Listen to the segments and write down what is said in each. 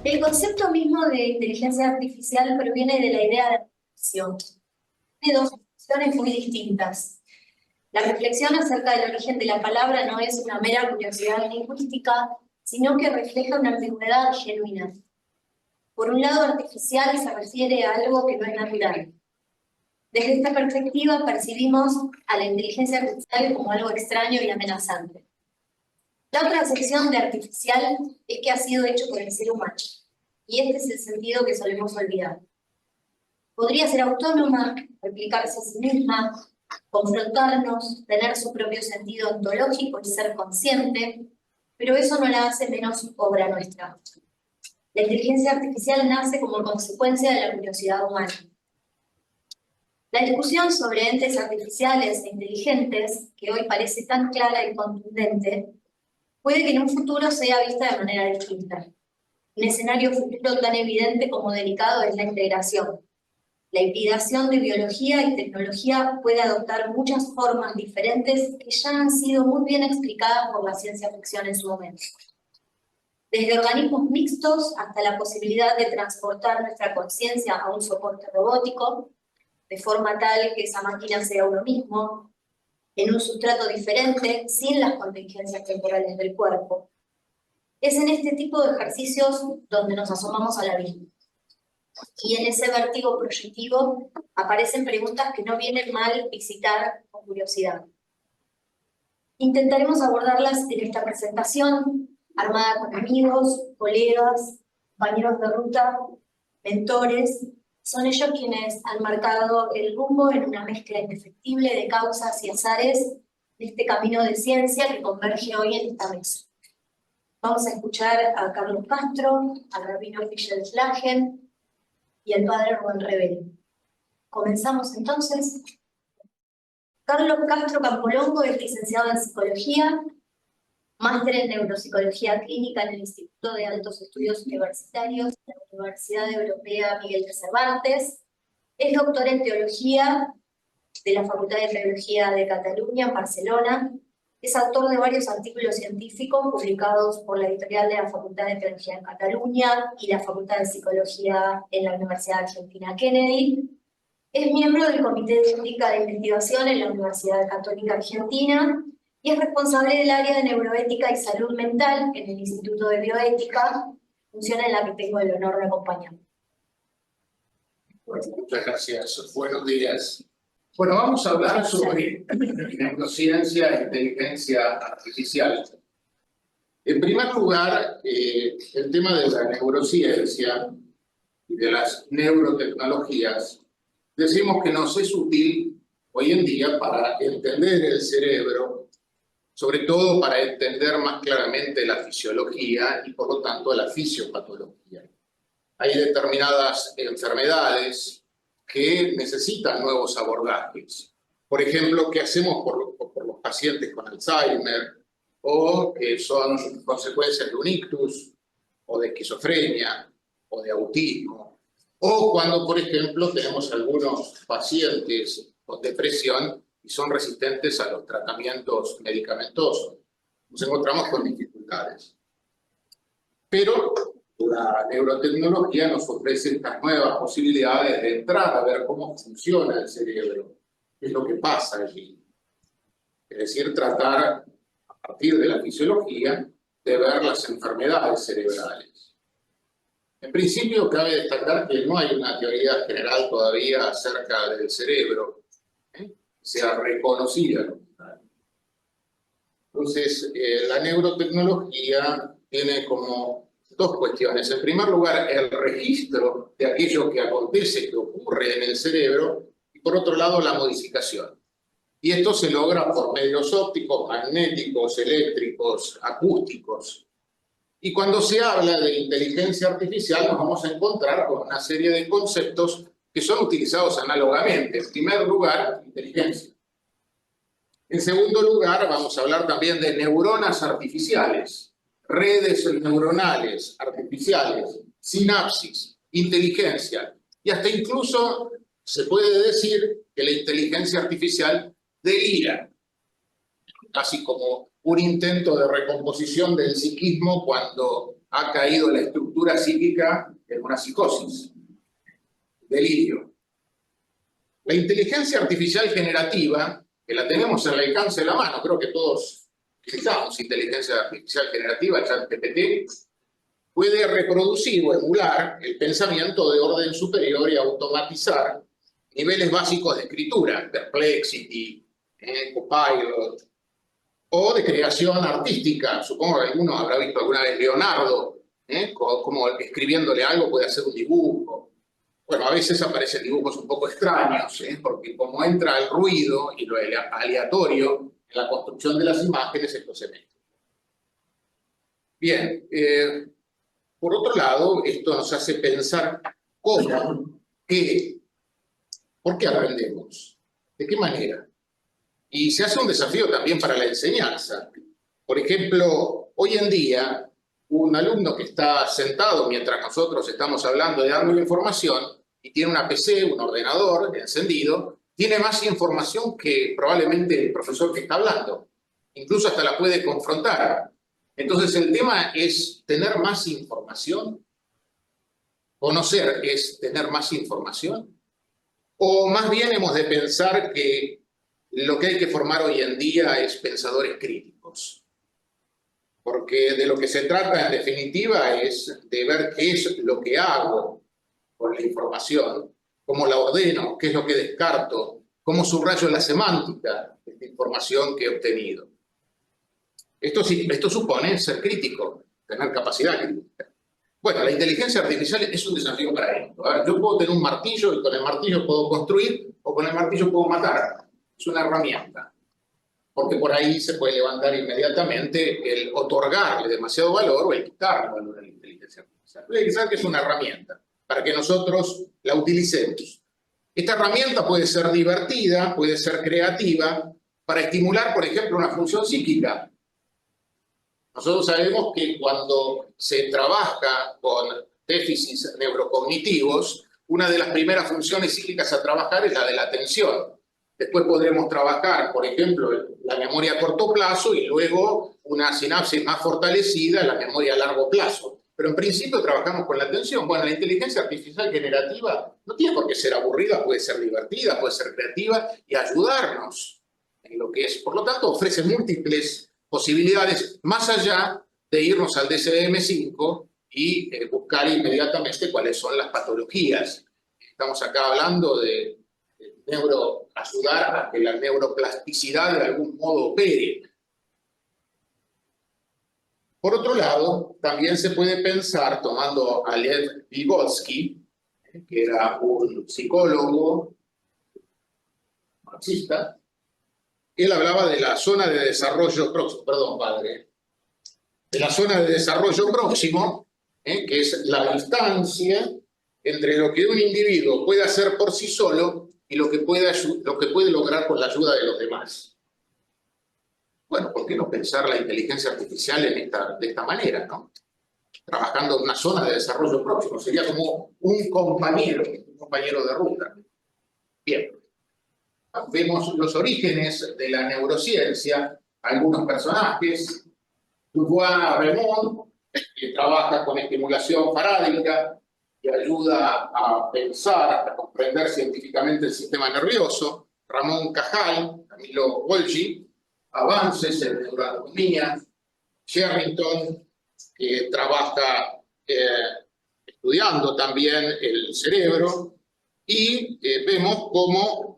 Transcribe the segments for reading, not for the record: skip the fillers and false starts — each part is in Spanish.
El concepto mismo de inteligencia artificial proviene de la idea de reflexión. Tiene dos funciones muy distintas. La reflexión acerca del origen de la palabra no es una mera curiosidad lingüística, sino que refleja una antigüedad genuina. Por un lado, artificial se refiere a algo que no es natural. Desde esta perspectiva percibimos a la inteligencia artificial como algo extraño y amenazante. La otra acepción de artificial es que ha sido hecho por el ser humano, y este es el sentido que solemos olvidar. Podría ser autónoma, replicarse a sí misma, confrontarnos, tener su propio sentido ontológico y ser consciente, pero eso no la hace menos obra nuestra. La inteligencia artificial nace como consecuencia de la curiosidad humana. La discusión sobre entes artificiales e inteligentes, que hoy parece tan clara y contundente, puede que en un futuro sea vista de manera distinta. Un escenario futuro tan evidente como delicado es la integración. La hibridación de biología y tecnología puede adoptar muchas formas diferentes que ya han sido muy bien explicadas por la ciencia ficción en su momento. Desde organismos mixtos hasta la posibilidad de transportar nuestra conciencia a un soporte robótico, de forma tal que esa máquina sea uno mismo, en un sustrato diferente, sin las contingencias temporales del cuerpo. Es en este tipo de ejercicios donde nos asomamos al abismo. Y en ese vértigo proyectivo aparecen preguntas que no vienen mal visitar con curiosidad. Intentaremos abordarlas en esta presentación, armada con amigos, colegas, compañeros de ruta, mentores. Son ellos quienes han marcado el rumbo en una mezcla indefectible de causas y azares de este camino de ciencia que converge hoy en esta mesa. Vamos a escuchar a Carlos Castro, al rabino Fischer Schlagen y al padre Rubén Rebelo. Comenzamos entonces. Carlos Castro Campolongo es licenciado en Psicología, máster en Neuropsicología Clínica en el Instituto de Altos Estudios Universitarios de la Universidad Europea Miguel de Cervantes, es doctor en Teología de la Facultad de Teología de Cataluña en Barcelona, es autor de varios artículos científicos publicados por la editorial de la Facultad de Teología en Cataluña y la Facultad de Psicología en la Universidad Argentina Kennedy. Es miembro del Comité de Ética de Investigación en la Universidad Católica Argentina y es responsable del área de neuroética y salud mental en el Instituto de Bioética, función en la que tengo el honor de acompañar. Bueno, muchas gracias. Buenos días. Bueno, vamos a hablar sobre neurociencia e inteligencia artificial. En primer lugar, el tema de la neurociencia y de las neurotecnologías, decimos que nos es útil hoy en día para entender el cerebro, sobre todo para entender más claramente la fisiología y por lo tanto la fisiopatología. Hay determinadas enfermedades que necesitan nuevos abordajes. Por ejemplo, ¿qué hacemos por los pacientes con Alzheimer o que son consecuencias de un ictus o de esquizofrenia o de autismo? O cuando, por ejemplo, tenemos algunos pacientes con depresión y son resistentes a los tratamientos medicamentosos. Nos encontramos con dificultades. Pero la neurotecnología nos ofrece estas nuevas posibilidades de entrar a ver cómo funciona el cerebro, qué es lo que pasa allí. Es decir, tratar, a partir de la fisiología, de ver las enfermedades cerebrales. En principio, cabe destacar que no hay una teoría general todavía acerca del cerebro, que sea reconocida. Entonces, la neurotecnología tiene como dos cuestiones. En primer lugar, el registro de aquello que acontece, que ocurre en el cerebro, y por otro lado, la modificación. Y esto se logra por medios ópticos, magnéticos, eléctricos, acústicos. Y cuando se habla de inteligencia artificial, nos vamos a encontrar con una serie de conceptos que son utilizados análogamente. En primer lugar, inteligencia. En segundo lugar, vamos a hablar también de neuronas artificiales, redes neuronales artificiales, sinapsis, inteligencia. Y hasta incluso se puede decir que la inteligencia artificial delira, casi como un intento de recomposición del psiquismo cuando ha caído la estructura psíquica en una psicosis, delirio. La inteligencia artificial generativa, que la tenemos al alcance de la mano, creo que todos utilizamos inteligencia artificial generativa, ChatGPT, puede reproducir o emular el pensamiento de orden superior y automatizar niveles básicos de escritura, Perplexity, Copilot, o de creación artística. Supongo que alguno habrá visto alguna vez Leonardo, como escribiéndole algo puede hacer un dibujo. Bueno, a veces aparecen dibujos un poco extraños, porque como entra el ruido y lo aleatorio en la construcción de las imágenes, esto se mezcla. Bien, por otro lado, esto nos hace pensar cómo, qué, por qué aprendemos, de qué manera. Y se hace un desafío también para la enseñanza. Por ejemplo, hoy en día, un alumno que está sentado mientras nosotros estamos hablando y dando información y tiene una PC, un ordenador encendido, tiene más información que probablemente el profesor que está hablando. Incluso hasta la puede confrontar. Entonces el tema es tener más información. Conocer es tener más información. O más bien hemos de pensar que lo que hay que formar hoy en día es pensadores críticos. Porque de lo que se trata en definitiva es de ver qué es lo que hago con la información, cómo la ordeno, qué es lo que descarto, cómo subrayo la semántica de esta información que he obtenido. Esto supone ser crítico, tener capacidad crítica. Bueno, la inteligencia artificial es un desafío para esto. Yo puedo tener un martillo y con el martillo puedo construir o con el martillo puedo matar. Es una herramienta. Porque por ahí se puede levantar inmediatamente el otorgarle demasiado valor o el quitarle valor a la inteligencia artificial. Hay que saber que es una herramienta para que nosotros la utilicemos. Esta herramienta puede ser divertida, puede ser creativa, para estimular, por ejemplo, una función psíquica. Nosotros sabemos que cuando se trabaja con déficits neurocognitivos, una de las primeras funciones psíquicas a trabajar es la de la atención. Después podremos trabajar, por ejemplo, la memoria a corto plazo y luego una sinapsis más fortalecida, la memoria a largo plazo. Pero en principio trabajamos con la atención. Bueno, la inteligencia artificial generativa no tiene por qué ser aburrida, puede ser divertida, puede ser creativa y ayudarnos en lo que es. Por lo tanto, ofrece múltiples posibilidades más allá de irnos al DSM-5 y buscar inmediatamente cuáles son las patologías. Estamos acá hablando de ayudar a que la neuroplasticidad de algún modo opere. Por otro lado, también se puede pensar, tomando a Lev Vygotsky, que era un psicólogo marxista, él hablaba de la zona de desarrollo próximo, de la zona de desarrollo próximo, que es la distancia entre lo que un individuo puede hacer por sí solo y lo que puede lograr con la ayuda de los demás. Bueno, ¿por qué no pensar la inteligencia artificial de esta manera, ¿no? Trabajando en una zona de desarrollo próximo, sería como un compañero de ruta. Bien. Vemos los orígenes de la neurociencia, algunos personajes, Dubois-Reymond, que trabaja con estimulación farádica y ayuda a pensar, a comprender científicamente el sistema nervioso, Ramón Cajal, Camilo Golgi, avances en neuroanatomía, Sherrington, que trabaja estudiando también el cerebro, y vemos cómo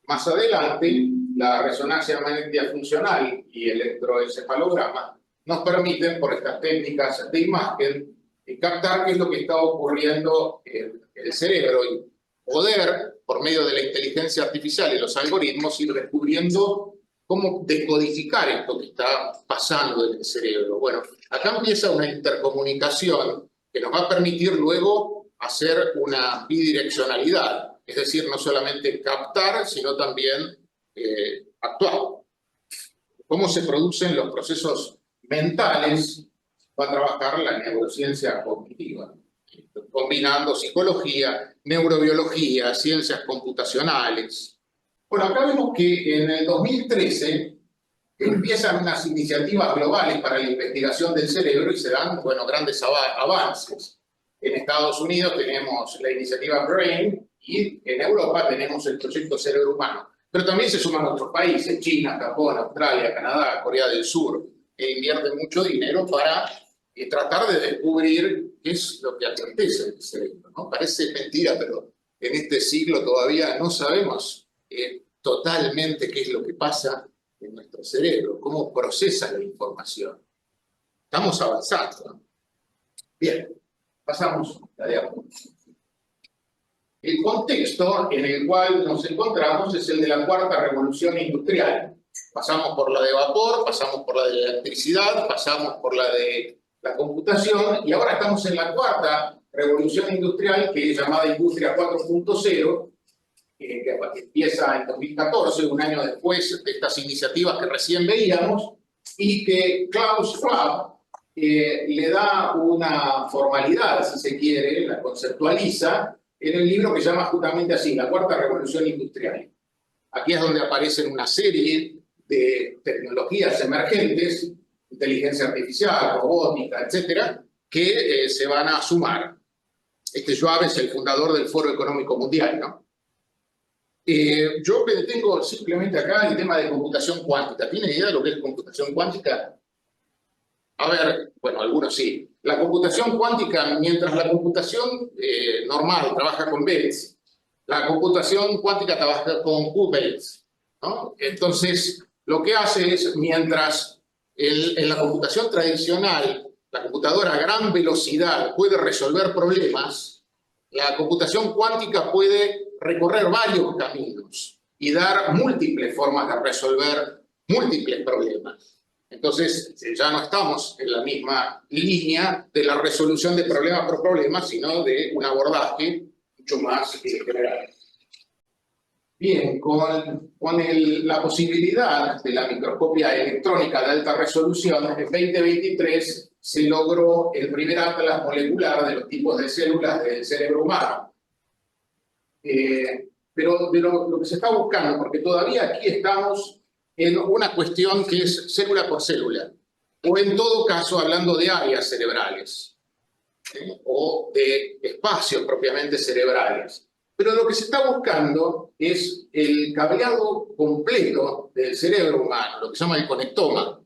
más adelante, la resonancia magnética funcional y electroencefalograma nos permiten, por estas técnicas de imagen, captar qué es lo que está ocurriendo en el cerebro y poder, por medio de la inteligencia artificial y los algoritmos, ir descubriendo cómo decodificar esto que está pasando en el cerebro. Bueno, acá empieza una intercomunicación que nos va a permitir luego hacer una bidireccionalidad. Es decir, no solamente captar, sino también actuar. Cómo se producen los procesos mentales va a trabajar la neurociencia cognitiva, combinando psicología, neurobiología, ciencias computacionales. Bueno, acá vemos que en el 2013 empiezan unas iniciativas globales para la investigación del cerebro y se dan, bueno, grandes avances. En Estados Unidos tenemos la iniciativa BRAIN y en Europa tenemos el proyecto Cerebro Humano. Pero también se suman otros países, China, Japón, Australia, Canadá, Corea del Sur, que invierten mucho dinero para tratar de descubrir qué es lo que acontece en el cerebro, ¿no? Parece mentira, pero en este siglo todavía no sabemos totalmente qué es lo que pasa en nuestro cerebro, cómo procesa la información. Estamos avanzando, ¿no? Bien, pasamos a la diapositiva. El contexto en el cual nos encontramos es el de la cuarta revolución industrial. Pasamos por la de vapor, pasamos por la de la electricidad, pasamos por la de la computación y ahora estamos en la cuarta revolución industrial, que es llamada Industria 4.0, que empieza en 2014, un año después de estas iniciativas que recién veíamos, y que Klaus Schwab le da una formalidad, si se quiere, la conceptualiza en el libro que se llama justamente así, La Cuarta Revolución Industrial. Aquí es donde aparecen una serie de tecnologías emergentes, inteligencia artificial, robótica, etcétera, que se van a sumar. Schwab es el fundador del Foro Económico Mundial, ¿no? Yo me detengo simplemente acá en el tema de computación cuántica. ¿Tienen idea de lo que es computación cuántica? A ver, bueno, algunos sí. La computación cuántica, mientras la computación normal trabaja con bits, la computación cuántica trabaja con qubits, ¿no? Entonces, lo que hace es, mientras en la computación tradicional, la computadora a gran velocidad puede resolver problemas, la computación cuántica puede recorrer varios caminos y dar múltiples formas de resolver múltiples problemas. Entonces, ya no estamos en la misma línea de la resolución de problema por problema, sino de un abordaje mucho más general. Bien, con la posibilidad de la microscopia electrónica de alta resolución, en 2023 se logró el primer atlas molecular de los tipos de células del cerebro humano. Pero lo que se está buscando, porque todavía aquí estamos en una cuestión que es célula por célula, o en todo caso hablando de áreas cerebrales, o de espacios propiamente cerebrales. Pero lo que se está buscando es el cableado completo del cerebro humano, lo que se llama el conectoma.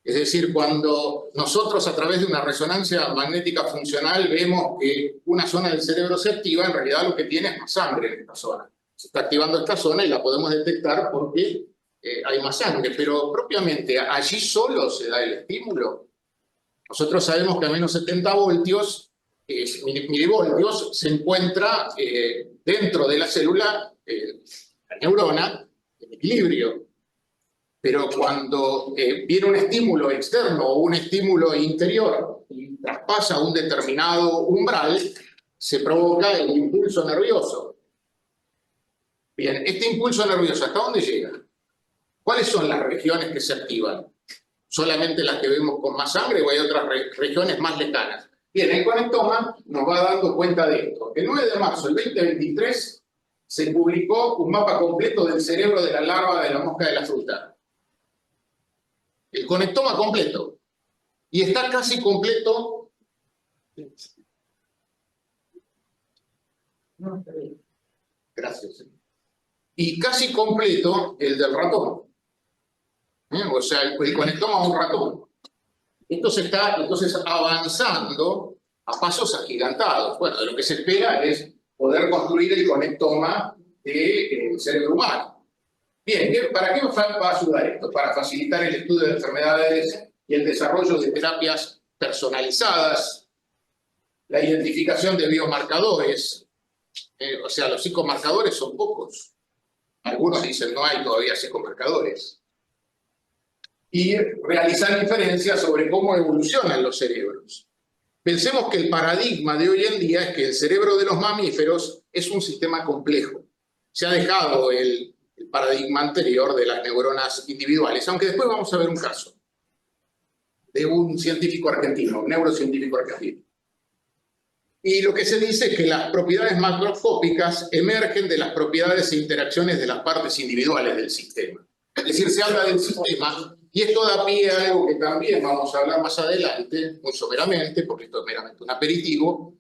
Es decir, cuando nosotros a través de una resonancia magnética funcional vemos que una zona del cerebro se activa, en realidad lo que tiene es más sangre en esta zona. Se está activando esta zona y la podemos detectar porque hay más sangre, pero propiamente allí solo se da el estímulo. Nosotros sabemos que a menos 70 voltios, milivoltios, se encuentra dentro de la célula, la neurona, en equilibrio. Pero cuando viene un estímulo externo o un estímulo interior y traspasa un determinado umbral, se provoca el impulso nervioso. Bien, este impulso nervioso, ¿hasta dónde llega? ¿Cuáles son las regiones que se activan? ¿Solamente las que vemos con más sangre o hay otras regiones más lejanas? Bien, el conectoma nos va dando cuenta de esto. El 9 de marzo del 2023 se publicó un mapa completo del cerebro de la larva de la mosca de la fruta. El conectoma completo. Y está casi completo. Gracias. Y casi completo el del ratón. O sea, el conectoma a un ratón. Esto se está entonces avanzando a pasos agigantados. Bueno, de lo que se espera es poder construir el conectoma del cerebro humano. Bien, ¿para qué va a ayudar esto? Para facilitar el estudio de enfermedades y el desarrollo de terapias personalizadas, la identificación de biomarcadores. O sea, los psicomarcadores son pocos. Algunos dicen no hay todavía psicomarcadores. Y realizar inferencias sobre cómo evolucionan los cerebros. Pensemos que el paradigma de hoy en día es que el cerebro de los mamíferos es un sistema complejo. Se ha dejado el paradigma anterior de las neuronas individuales, aunque después vamos a ver un caso de un científico argentino, un neurocientífico argentino. Y lo que se dice es que las propiedades macroscópicas emergen de las propiedades e interacciones de las partes individuales del sistema. Es decir, se habla del sistema, y esto da pie a algo que también vamos a hablar más adelante, muy someramente, porque esto es meramente un aperitivo,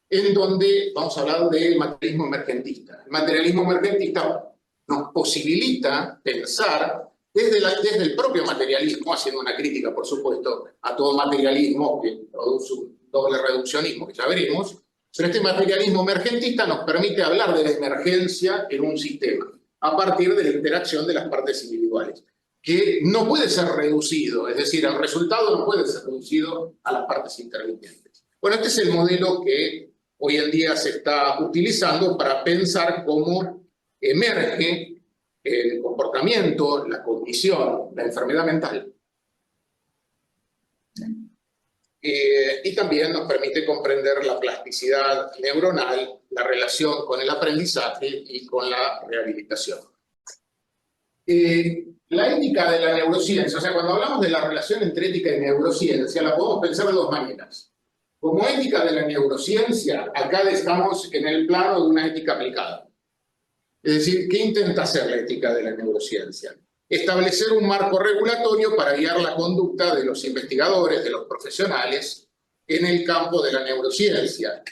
en donde vamos a hablar del materialismo emergentista. El materialismo emergentista nos posibilita pensar desde el propio materialismo, haciendo una crítica, por supuesto, a todo materialismo que produce un doble reduccionismo, que ya veremos, pero este materialismo emergentista nos permite hablar de la emergencia en un sistema, a partir de la interacción de las partes individuales, que no puede ser reducido, es decir, el resultado no puede ser reducido a las partes intervinientes. Bueno, este es el modelo que hoy en día se está utilizando para pensar cómo emerge el comportamiento, la cognición, la enfermedad mental. Y también nos permite comprender la plasticidad neuronal, la relación con el aprendizaje y con la rehabilitación. La ética de la neurociencia, o sea, cuando hablamos de la relación entre ética y neurociencia, la podemos pensar de dos maneras. Como ética de la neurociencia, acá estamos en el plano de una ética aplicada. Es decir, ¿qué intenta hacer la ética de la neurociencia? Establecer un marco regulatorio para guiar la conducta de los investigadores, de los profesionales, en el campo de la neurociencia.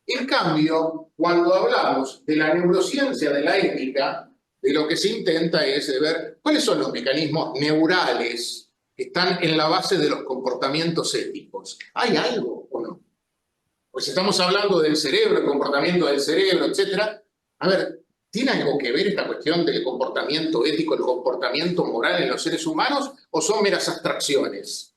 En cambio, cuando hablamos de la neurociencia de la ética, de lo que se intenta es ver cuáles son los mecanismos neurales que están en la base de los comportamientos éticos. ¿Hay algo o no? Pues estamos hablando del cerebro, el comportamiento del cerebro, etc. A ver, ¿tiene algo que ver esta cuestión del comportamiento ético, el comportamiento moral en los seres humanos, o son meras abstracciones?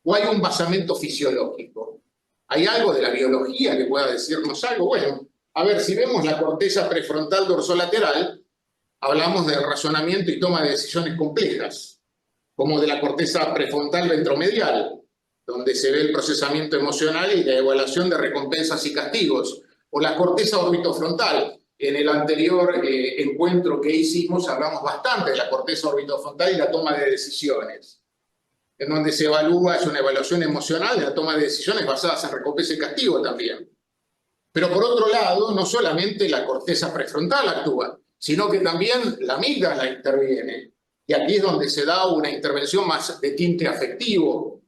¿O hay un basamento fisiológico? ¿Hay algo de la biología que pueda decirnos algo? Bueno, a ver, si vemos la corteza prefrontal dorsolateral, hablamos de razonamiento y toma de decisiones complejas, como de la corteza prefrontal ventromedial, donde se ve el procesamiento emocional y la evaluación de recompensas y castigos, o la corteza orbitofrontal. En el anterior encuentro que hicimos hablamos bastante de la corteza orbitofrontal y la toma de decisiones, en donde se evalúa, es una evaluación emocional de la toma de decisiones basadas en recompensa y castigo también. Pero por otro lado, no solamente la corteza prefrontal actúa, sino que también la amígdala interviene. Y aquí es donde se da una intervención más de tinte afectivo.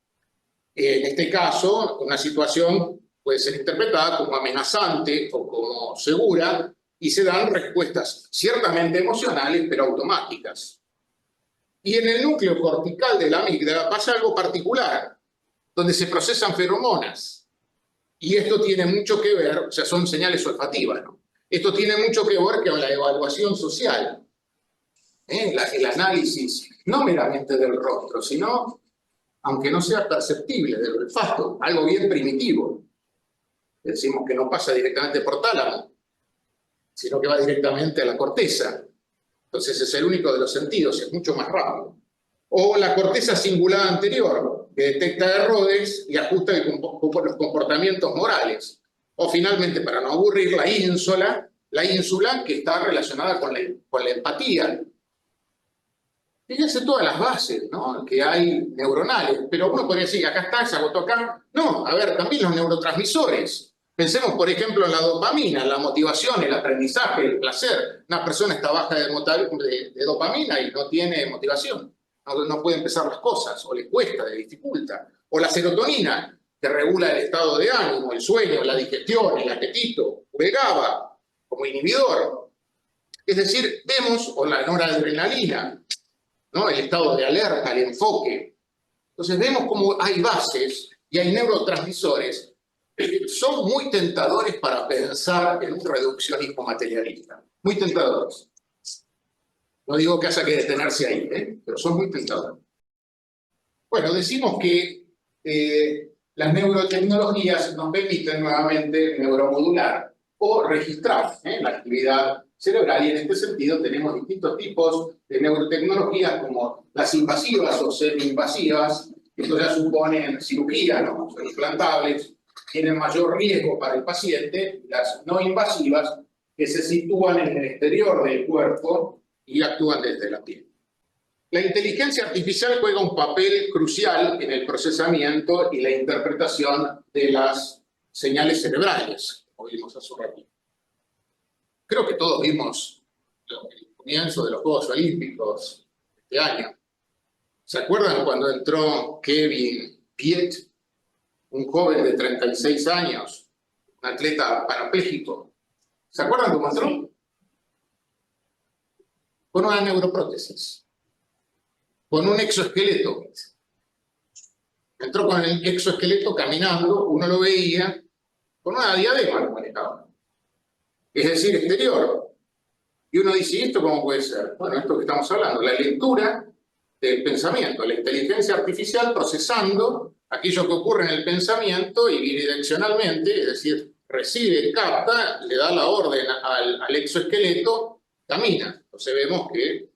En este caso, una situación puede ser interpretada como amenazante o como segura, y se dan respuestas ciertamente emocionales, pero automáticas. Y en el núcleo cortical de la amígdala pasa algo particular, donde se procesan feromonas. Y esto tiene mucho que ver, o sea, son señales olfativas, ¿no? Esto tiene mucho que ver con la evaluación social, el análisis, no meramente del rostro, sino, aunque no sea perceptible, del olfato, algo bien primitivo. Decimos que no pasa directamente por tálamo, sino que va directamente a la corteza. Entonces es el único de los sentidos, es mucho más rápido. O la corteza cingulada anterior, que detecta errores y ajusta los comportamientos morales. O finalmente, para no aburrir, la ínsula, que está relacionada con la empatía. Fíjense todas las bases, ¿no?, que hay neuronales, pero uno podría decir, acá está, se agotó acá. No, a ver, también los neurotransmisores. Pensemos, por ejemplo, en la dopamina, la motivación, el aprendizaje, el placer. Una persona está baja de dopamina y no tiene motivación. No puede empezar las cosas, o le cuesta, le dificulta. O la serotonina, que regula el estado de ánimo, el sueño, la digestión, el apetito, o el GABA, como inhibidor. Es decir, vemos, o la noradrenalina, ¿no?, el estado de alerta, el enfoque. Entonces vemos cómo hay bases y hay neurotransmisores que son muy tentadores para pensar en un reduccionismo materialista. Muy tentadores. No digo que haya que detenerse ahí, pero son muy tentadores. Bueno, decimos que las neurotecnologías nos permiten nuevamente neuromodular o registrar la actividad cerebral, y en este sentido tenemos distintos tipos de neurotecnologías, como las invasivas o semi-invasivas. Esto ya supone cirugía, ¿no?, son implantables, tienen mayor riesgo para el paciente. Las no invasivas, que se sitúan en el exterior del cuerpo y actúan desde la piel. La inteligencia artificial juega un papel crucial en el procesamiento y la interpretación de las señales cerebrales, como vimos hace un ratito. Creo que todos vimos el comienzo de los Juegos Olímpicos, este año. ¿Se acuerdan cuando entró Kevin Piet, un joven de 36 años, un atleta parapléjico? ¿Se acuerdan cómo entró? Con una neuroprótesis, con un exoesqueleto. Entró con el exoesqueleto caminando, uno lo veía, con una diadema lo manejaba. Es decir, exterior. Y uno dice, ¿y esto cómo puede ser? Bueno, esto que estamos hablando, la lectura del pensamiento, la inteligencia artificial procesando aquello que ocurre en el pensamiento y bidireccionalmente, es decir, recibe, capta, le da la orden al exoesqueleto, camina. Entonces vemos que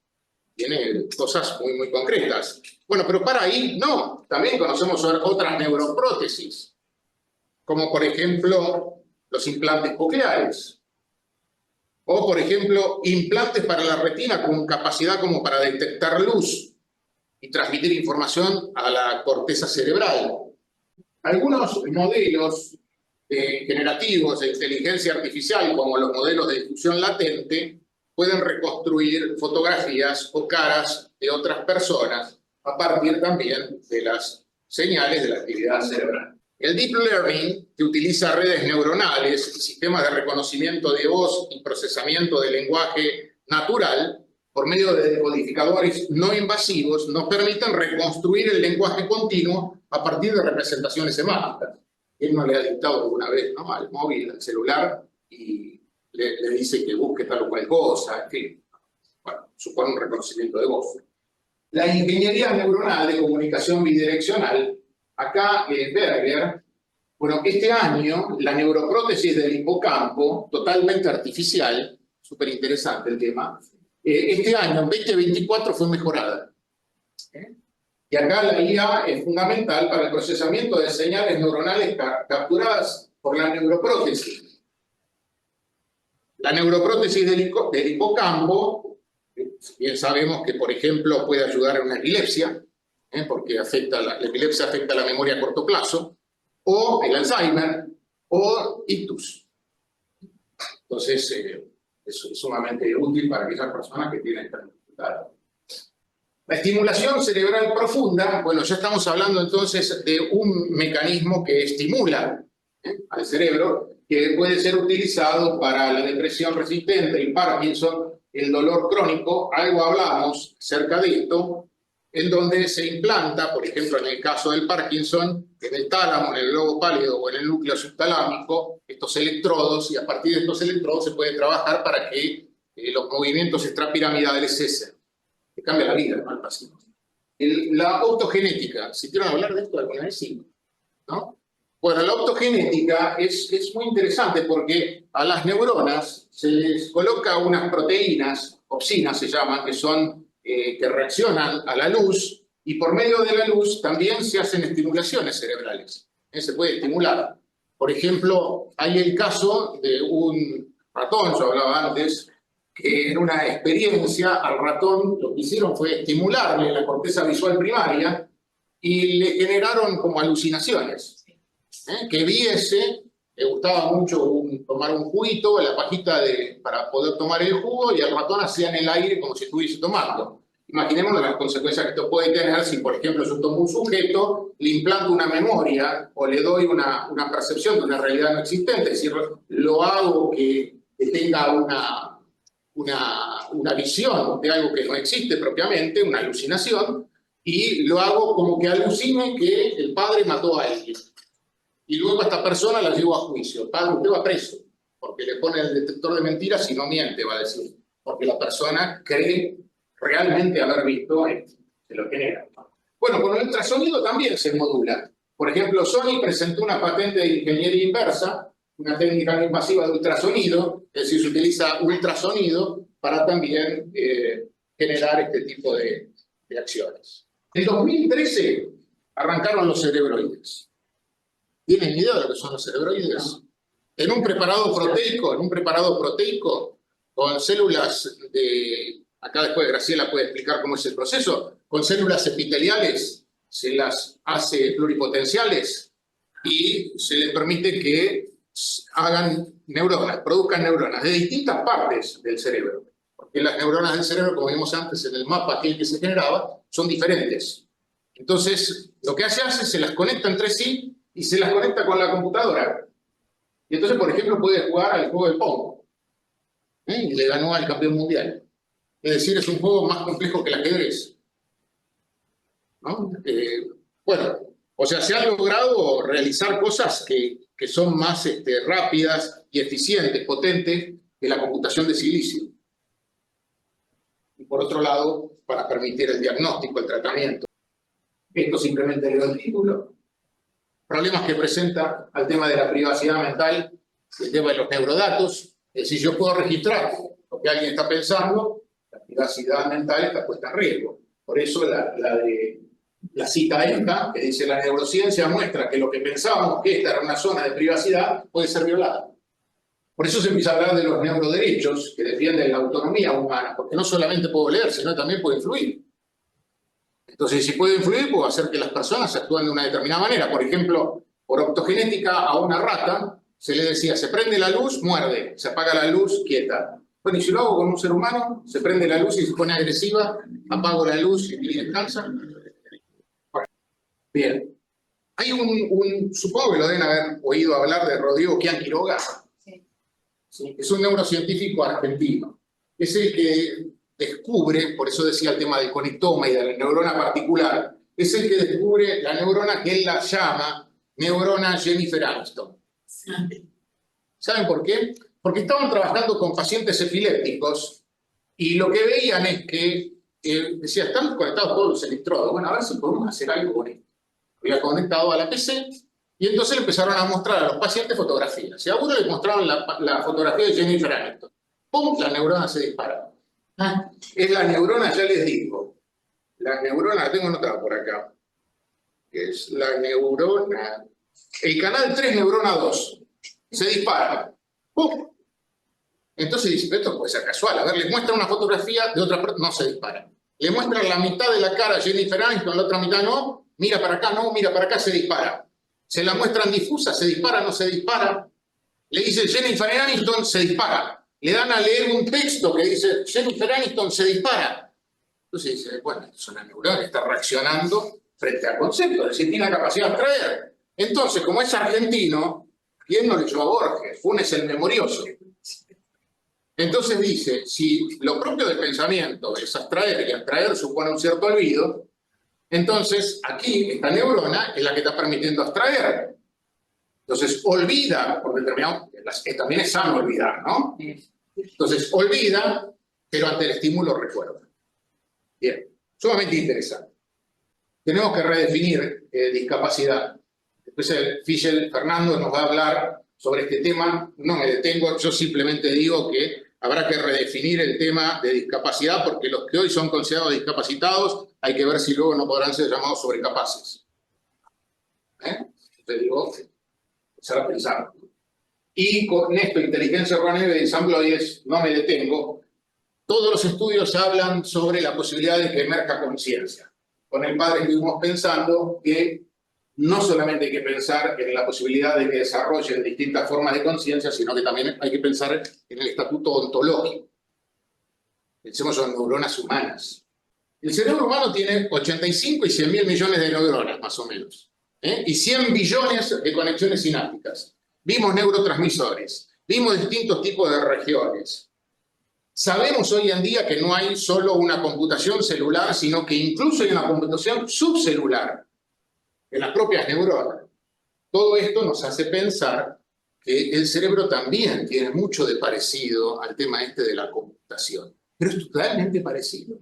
tiene cosas muy, muy concretas. Bueno, pero para ahí no. También conocemos otras neuroprótesis, como por ejemplo los implantes cocleares, o por ejemplo implantes para la retina con capacidad como para detectar luz y transmitir información a la corteza cerebral. Algunos modelos generativos de inteligencia artificial, como los modelos de difusión latente, pueden reconstruir fotografías o caras de otras personas a partir también de las señales de la actividad cerebral. El Deep Learning, que utiliza redes neuronales, sistemas de reconocimiento de voz y procesamiento de lenguaje natural, por medio de decodificadores no invasivos, nos permiten reconstruir el lenguaje continuo a partir de representaciones semánticas. Él no le ha dictado alguna vez, ¿no?, al móvil, al celular, y le dice que busque tal o cual cosa, en fin. Bueno, supone un reconocimiento de voz. La ingeniería neuronal de comunicación bidireccional, acá Berger, bueno, este año la neuroprótesis del hipocampo, totalmente artificial, súper interesante el tema, este año, en 2024, fue mejorada. Y acá la IA es fundamental para el procesamiento de señales neuronales capturadas por la neuroprótesis. La neuroprótesis del hipocampo, bien sabemos que, por ejemplo, puede ayudar en una epilepsia, porque la epilepsia afecta la memoria a corto plazo, o el Alzheimer, o ictus. Entonces, es sumamente útil para aquellas personas que tienen esta dificultad. La estimulación cerebral profunda, bueno, ya estamos hablando entonces de un mecanismo que estimula al cerebro, que puede ser utilizado para la depresión resistente, el Parkinson, el dolor crónico. Algo hablamos acerca de esto, en donde se implanta, por ejemplo, en el caso del Parkinson, en el tálamo, en el globo pálido o en el núcleo subtalámico, estos electrodos, y a partir de estos electrodos se puede trabajar para que los movimientos extrapiramidales cesen. Que cambia la vida, ¿no?, al paciente. La optogenética, ¿se quieren hablar de esto alguna vez? Sí, ¿no? Bueno, la optogenética es muy interesante porque a las neuronas se les coloca unas proteínas, opsinas se llaman, que son que reaccionan a la luz, y por medio de la luz también se hacen estimulaciones cerebrales. Se puede estimular. Por ejemplo, hay el caso de un ratón, yo hablaba antes, que en una experiencia al ratón lo que hicieron fue estimularle la corteza visual primaria y le generaron como alucinaciones. Que viese, le gustaba mucho tomar un juguito, la pajita para poder tomar el jugo, y el ratón hacía en el aire como si estuviese tomando. Imaginémonos las consecuencias que esto puede tener si, por ejemplo, yo tomo un sujeto, le implanto una memoria o le doy una percepción de una realidad no existente, es decir, lo hago que tenga una visión de algo que no existe propiamente, una alucinación, y lo hago como que alucine que el padre mató a alguien. Y luego esta persona la llevo a juicio. Padre, usted va preso, porque le pone el detector de mentiras y no miente, va a decir. Porque la persona cree realmente haber visto esto. Se lo genera. Bueno, con el ultrasonido también se modula. Por ejemplo, Sony presentó una patente de ingeniería inversa, una técnica no invasiva de ultrasonido, es decir, se utiliza ultrasonido para también generar este tipo de acciones. En 2013 arrancaron los cerebroides. ¿Tienen idea de lo que son los cerebroides? En un preparado proteico con células de... Acá después Graciela puede explicar cómo es el proceso. Con células epiteliales se las hace pluripotenciales y se les permite que hagan neuronas, produzcan neuronas de distintas partes del cerebro. porque las neuronas del cerebro, como vimos antes en el mapa aquel que se generaba, son diferentes. Entonces, lo que hace, se las conecta entre sí y se las conecta con la computadora. Y entonces, por ejemplo, puede jugar al juego del Pong. Y le ganó al campeón mundial. Es decir, es un juego más complejo que el ajedrez, ¿no? Bueno, o sea, se han logrado realizar cosas que son más rápidas y eficientes, potentes, que la computación de silicio. Y por otro lado, para permitir el diagnóstico, el tratamiento. Esto simplemente leo el título. Problemas que presenta al tema de la privacidad mental, el tema de los neurodatos. Es decir, yo puedo registrar lo que alguien está pensando, la privacidad mental está puesta en riesgo. Por eso la cita esta, que dice: la neurociencia muestra que lo que pensábamos que esta era una zona de privacidad puede ser violada. Por eso se empieza a hablar de los neuroderechos que defienden la autonomía humana, porque no solamente puedo leer, sino también puedo influir. Entonces, si puedo influir, puedo hacer que las personas actúen de una determinada manera. Por ejemplo, por optogenética, a una rata se le decía: se prende la luz, muerde; se apaga la luz, quieta. Bueno, y si lo hago con un ser humano, se prende la luz y se pone agresiva, apago la luz y descansa. Bien. Hay supongo que lo deben haber oído hablar de Rodrigo Quián Quiroga. Sí. Es un neurocientífico argentino. Es el que descubre, por eso decía el tema del conectoma y de la neurona particular, es el que descubre la neurona que él la llama neurona Jennifer Aniston. ¿Saben por qué? Porque estaban trabajando con pacientes epilépticos y lo que veían es que, decía, están conectados todos los electrodos. Bueno, a ver si podemos hacer algo con esto. Había conectado a la PC y entonces le empezaron a mostrar a los pacientes fotografías. Y a uno le mostraron la fotografía de Jennifer Aniston. ¡Pum! La neurona se dispara. Es la neurona, ya les digo. La neurona, la tengo anotada por acá. Es la neurona. El canal 3, neurona 2. Se dispara. ¡Pum! Entonces dice: esto puede ser casual. A ver, les muestra una fotografía de otra persona, no se dispara. Le muestran la mitad de la cara a Jennifer Aniston, la otra mitad no. Mira para acá, no, mira para acá, se dispara. Se la muestran difusa, se dispara, no se dispara. Le dice Jennifer Aniston, se dispara. Le dan a leer un texto que dice Jennifer Aniston, se dispara. Entonces dice: bueno, es una neurona que está reaccionando frente al concepto, es decir, tiene la capacidad de abstraer. Entonces, como es argentino, ¿quién no leyó a Borges? Funes el memorioso. Entonces dice: si lo propio del pensamiento es abstraer, y abstraer supone un cierto olvido, entonces aquí esta neurona es la que está permitiendo abstraer. Entonces olvida, por determinado, también es sano olvidar, ¿no? Entonces olvida, pero ante el estímulo recuerda. Bien, sumamente interesante. Tenemos que redefinir discapacidad. Después Fischel Fernando nos va a hablar sobre este tema. No me detengo, yo simplemente digo que habrá que redefinir el tema de discapacidad, porque los que hoy son considerados discapacitados, hay que ver si luego no podrán ser llamados sobrecapaces. Te digo, empezar a pensar. Y con esto, inteligencia errónea de ensambloides, no me detengo. Todos los estudios hablan sobre la posibilidad de que emerja conciencia. Con el padre estuvimos pensando que no solamente hay que pensar en la posibilidad de que desarrollen distintas formas de conciencia, sino que también hay que pensar en el estatuto ontológico. Pensemos en neuronas humanas. El cerebro humano tiene 85 y 100.000 millones de neuronas, más o menos. Y 100 billones de conexiones sinápticas. Vimos neurotransmisores, vimos distintos tipos de regiones. Sabemos hoy en día que no hay solo una computación celular, sino que incluso hay una computación subcelular en las propias neuronas. Todo esto nos hace pensar que el cerebro también tiene mucho de parecido al tema de la computación, pero es totalmente parecido.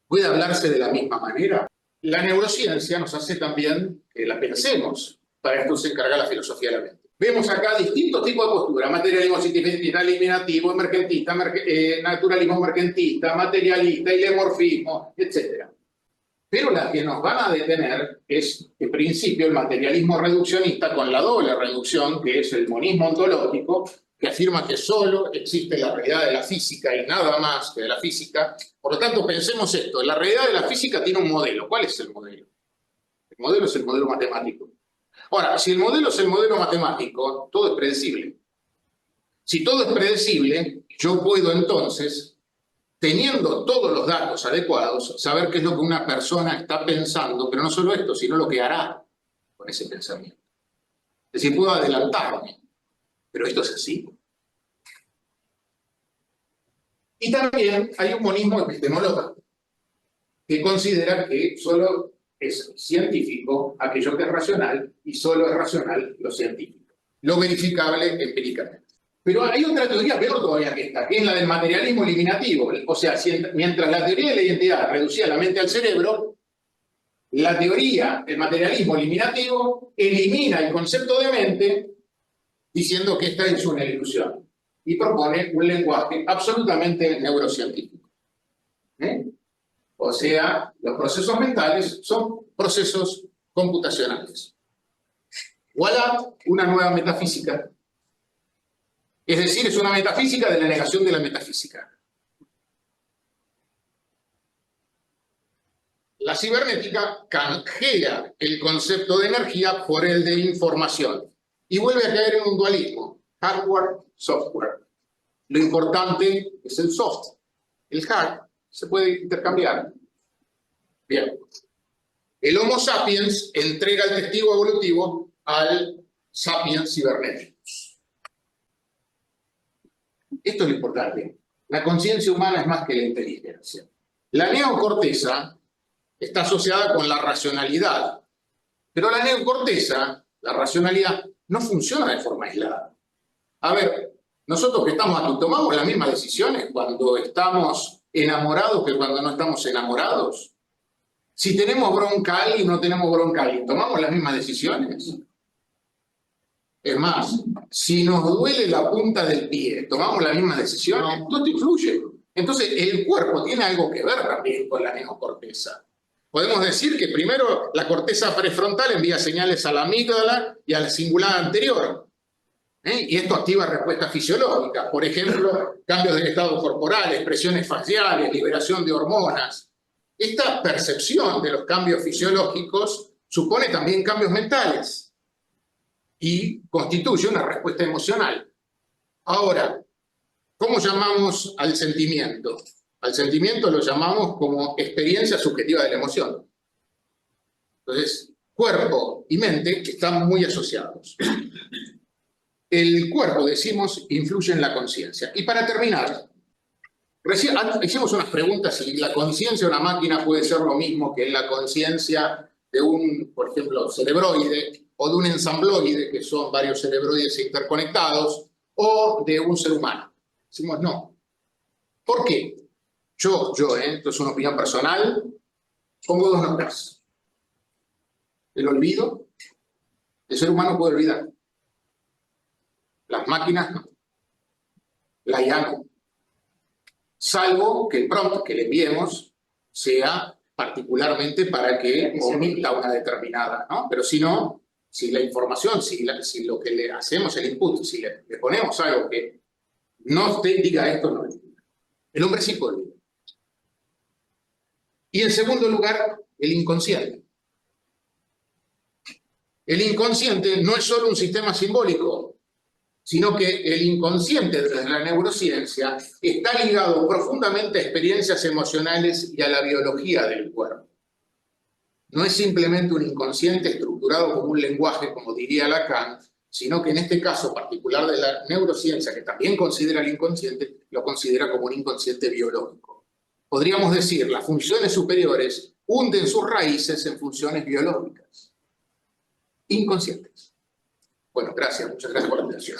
¿Puede hablarse de la misma manera? La neurociencia nos hace también que la pensemos. Para esto se encarga la filosofía de la mente. Vemos acá distintos tipos de posturas: materialismo científico eliminativo, emergentista, naturalismo emergentista, materialista, ilemorfismo, etc. Pero la que nos van a detener es, en principio, el materialismo reduccionista con la doble reducción, que es el monismo ontológico, que afirma que solo existe la realidad de la física y nada más que de la física. Por lo tanto, pensemos esto: la realidad de la física tiene un modelo. ¿Cuál es el modelo? El modelo es el modelo matemático. Ahora, si el modelo es el modelo matemático, todo es predecible. Si todo es predecible, yo puedo entonces teniendo todos los datos adecuados, saber qué es lo que una persona está pensando, pero no solo esto, sino lo que hará con ese pensamiento. Es decir, puedo adelantarme, pero esto es así. Y también hay un monismo epistemológico que considera que solo es científico aquello que es racional y solo es racional lo científico, lo verificable empíricamente. Pero hay otra teoría peor todavía que esta, que es la del materialismo eliminativo. O sea, mientras la teoría de la identidad reducía la mente al cerebro, la teoría del materialismo eliminativo elimina el concepto de mente diciendo que esta es una ilusión y propone un lenguaje absolutamente neurocientífico. O sea, los procesos mentales son procesos computacionales. Voilà una nueva metafísica. Es decir, es una metafísica de la negación de la metafísica. La cibernética canjea el concepto de energía por el de información y vuelve a caer en un dualismo, hardware, software. Lo importante es el soft. El hard se puede intercambiar. Bien. El Homo sapiens entrega el testigo evolutivo al sapiens cibernético. Esto es lo importante. La conciencia humana es más que la inteligencia. La neocorteza está asociada con la racionalidad, pero la neocorteza, la racionalidad, no funciona de forma aislada. A ver, nosotros que estamos aquí, ¿tomamos las mismas decisiones cuando estamos enamorados que cuando no estamos enamorados? Si tenemos bronca y no tenemos bronca, ¿tomamos las mismas decisiones? Es más, si nos duele la punta del pie, ¿tomamos las mismas decisiones? No te influye. Entonces, el cuerpo tiene algo que ver también con la neocorteza. Podemos decir que primero la corteza prefrontal envía señales a la amígdala y al cingulado anterior. Y esto activa respuestas fisiológicas. Por ejemplo, cambios del estado corporal, expresiones faciales, liberación de hormonas. Esta percepción de los cambios fisiológicos supone también cambios mentales y constituye una respuesta emocional. Ahora, ¿cómo llamamos al sentimiento? Al sentimiento lo llamamos como experiencia subjetiva de la emoción. Entonces, cuerpo y mente están muy asociados. El cuerpo, decimos, influye en la conciencia. Y para terminar, recién hicimos unas preguntas si la conciencia de una máquina puede ser lo mismo que la conciencia de un, por ejemplo, cerebroide, o de un ensambloide, que son varios cerebroides interconectados, o de un ser humano. Decimos no. ¿Por qué? Esto es una opinión personal, pongo dos notas. El olvido, el ser humano puede olvidar. Las máquinas no. La IA no. Salvo que el prompt que le enviemos sea particularmente para que omita una determinada, ¿no? Pero si no, si la información, si lo que le hacemos, el input, si le ponemos algo que no te diga esto, no olvida. El hombre sí puede olvidar. Y en segundo lugar, el inconsciente. El inconsciente no es solo un sistema simbólico, sino que el inconsciente desde la neurociencia está ligado profundamente a experiencias emocionales y a la biología del cuerpo. No es simplemente un inconsciente estructurado como un lenguaje, como diría Lacan, sino que en este caso particular de la neurociencia, que también considera el inconsciente, lo considera como un inconsciente biológico. Podríamos decir, las funciones superiores hunden sus raíces en funciones biológicas, inconscientes. Bueno, gracias, muchas gracias por la atención.